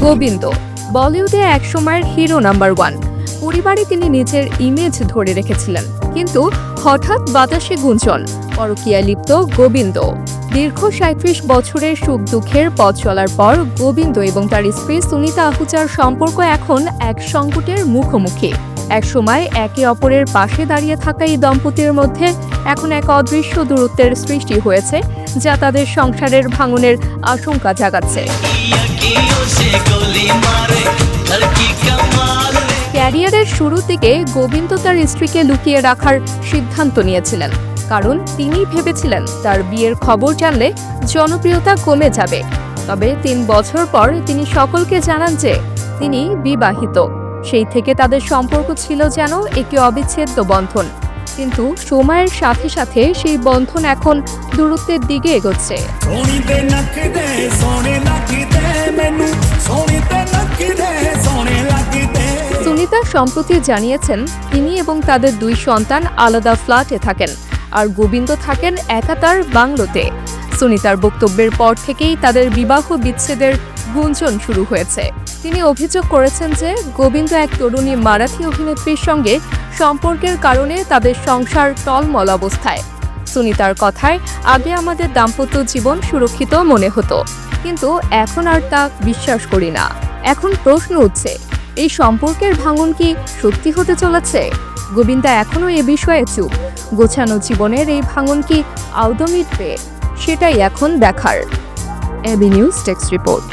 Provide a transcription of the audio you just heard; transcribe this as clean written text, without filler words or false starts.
গোবিন্দ বলিউডে একসময়ের hero number 1। পরিবারে তিনি নিজের ইমেজ ধরে রেখেছিলেন, কিন্তু হঠাৎ বাতাসে গুঞ্জন পরকীয়ায় লিপ্ত গোবিন্দ। দীর্ঘ ৩৭ বছরের সুখ দুঃখের পথ চলার পর গোবিন্দ এবং তার স্ত্রী সুনিতা আহুজার সম্পর্ক এখন এক সংকটের মুখোমুখি। একসময় একে অপরের পাশে দাঁড়িয়ে থাকা এই দম্পতির মধ্যে এখন এক অদৃশ্য দূরত্বের সৃষ্টি হয়েছে, যা তাদের সংসারের ভাঙনের আশঙ্কা জাগাচ্ছে। ক্যারিয়ারের শুরুর দিকে গোবিন্দ তার স্ত্রীকে লুকিয়ে রাখার সিদ্ধান্ত নিয়েছিলেন, কারণ তিনি ভেবেছিলেন তার বিয়ের খবর জানলে জনপ্রিয়তা কমে যাবে। তবে ৩ বছর পর তিনি সকলকে জানান যে তিনি বিবাহিত। সেই থেকে তাদের সম্পর্ক ছিল যেন একটি অবিচ্ছেদ্য বন্ধন, কিন্তু সময়ের সাথে সাথে সেই বন্ধন এখন দূরত্বের দিকে এগোচ্ছে। সুনিতা সম্প্রতি জানিয়েছেন তিনি এবং তাদের 2 সন্তান আলাদা ফ্ল্যাটে থাকেন, আর গোবিন্দ থাকেন একা তার বাংলোতে। সুনিতার বক্তব্যের পর থেকেই তাদের বিবাহ বিচ্ছেদের গুঞ্জন শুরু হয়েছে। তিনি অভিযোগ করেছেন যে গোবিন্দ এক তরুণী মারাঠি অভিনেত্রীর সঙ্গে সম্পর্কের কারণে তাদের সংসার টলমল অবস্থায়। সুনিতার কথায়, আগে আমাদের দাম্পত্য জীবন সুরক্ষিত মনে হতো, কিন্তু এখন আর তা বিশ্বাস করি না। এখন প্রশ্ন উঠছে, এই সম্পর্কের ভাঙন কি সত্যি হতে চলেছে? গোবিন্দা এখনও এ বিষয়ে চুপ। গোছানো জীবনের এই ভাঙন কি আদৌ মিটবে? সেটাই এখন দেখার। AB news text report.